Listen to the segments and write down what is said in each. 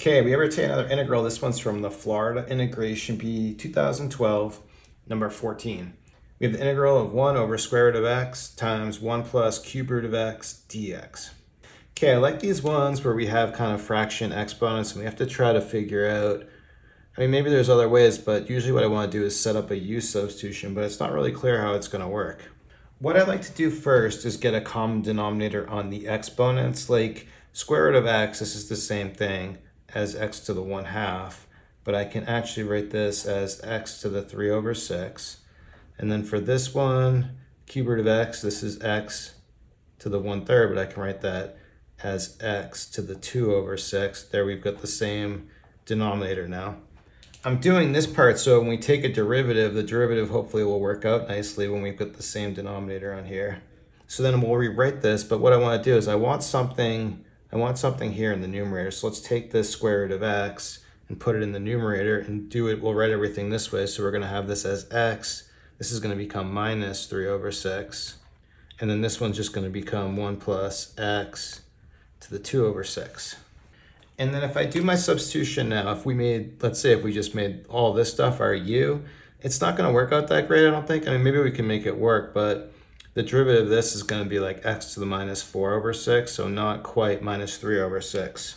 Okay, we ever take another integral. This one's from the Florida Integration Bee 2012, number 14. We have the integral of 1 over square root of x times 1 plus cube root of x dx. Okay, I like these ones where we have kind of fraction exponents and we have to try to figure out, maybe there's other ways, but usually what I want to do is set up a u substitution, but it's not really clear how it's going to work. What I'd like to do first is get a common denominator on the exponents, like square root of x, this is the same thing as x to the 1/2, but I can actually write this as x to the 3 over 6. And then for this one, cube root of x, this is x to the 1/3, but I can write that as x to the 2 over 6. There we've got the same denominator now. I'm doing this part so when we take a derivative, the derivative hopefully will work out nicely when we've got the same denominator on here. So then we'll rewrite this, but what I want to do is I want something here in the numerator. So let's take this square root of x and put it in the numerator and we'll write everything this way. So we're going to have this as x. This is going to become minus 3 over 6. And then this one's just going to become 1 plus x to the 2 over 6. And then if I do my substitution now, let's say if we just made all this stuff our u, it's not going to work out that great, I don't think. Maybe we can make it work, but the derivative of this is going to be like x to the minus 4 over 6, so not quite minus 3 over 6.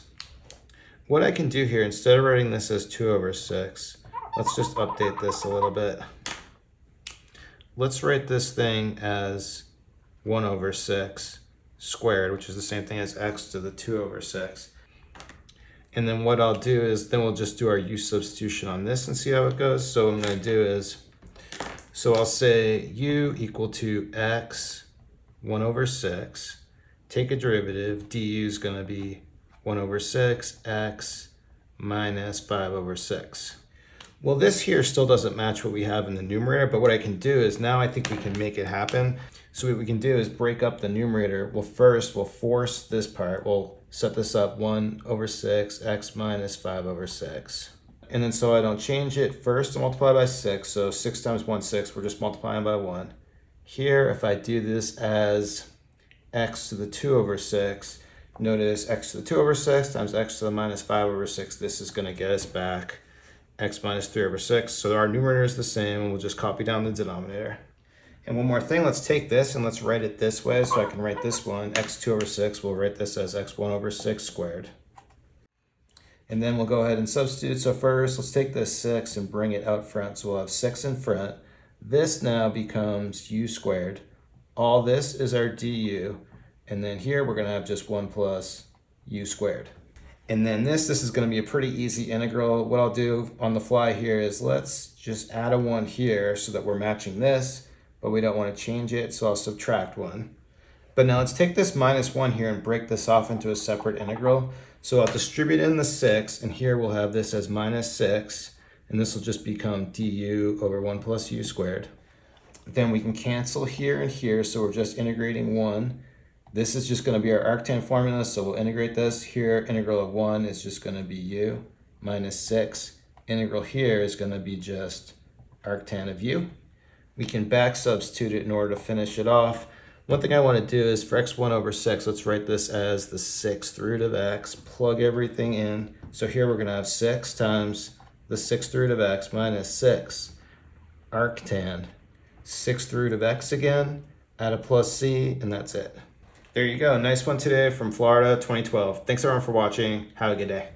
What I can do here, instead of writing this as 2 over 6, let's just update this a little bit. Let's write this thing as 1 over 6 squared, which is the same thing as x to the 2 over 6. And then what I'll do is, then we'll just do our u substitution on this and see how it goes. So what I'm going to do is, so I'll say u equal to x 1 over 6, take a derivative, du is going to be 1 over 6 x minus 5 over 6. Well, this here still doesn't match what we have in the numerator, but what I can do is now I think we can make it happen. So what we can do is break up the numerator. Well, first we'll force this part. We'll set this up 1 over 6 x minus 5 over 6. And then so I don't change it, first I'll multiply by 6. So 6 times 1, 6, we're just multiplying by 1. Here, if I do this as x to the 2 over 6, notice x to the 2 over 6 times x to the minus 5 over 6, this is going to get us back x minus 3 over 6. So our numerator is the same, and we'll just copy down the denominator. And one more thing, let's take this and let's write it this way. So I can write this one, x2 over 6, we'll write this as x1 over 6 squared. And then we'll go ahead and substitute. So first, let's take this 6 and bring it out front. So we'll have 6 in front. This now becomes u squared. All this is our du. And then here we're going to have just 1 plus u squared. And then this is going to be a pretty easy integral. What I'll do on the fly here is let's just add a 1 here so that we're matching this, but we don't want to change it, so I'll subtract 1. But now let's take this minus 1 here and break this off into a separate integral. So I'll distribute in the 6, and here we'll have this as minus 6, and this will just become du over 1 plus u squared. Then we can cancel here and here, so we're just integrating 1. This is just going to be our arctan formula, so we'll integrate this. Here, integral of 1 is just going to be u minus 6. Integral here is going to be just arctan of u. We can back substitute it in order to finish it off. One thing I want to do is for x1 over 6, let's write this as the 6th root of x, plug everything in. So here we're going to have 6 times the 6th root of x minus 6 arctan 6th root of x again, add a plus c, and that's it. There you go. Nice one today from Florida 2012. Thanks everyone for watching. Have a good day.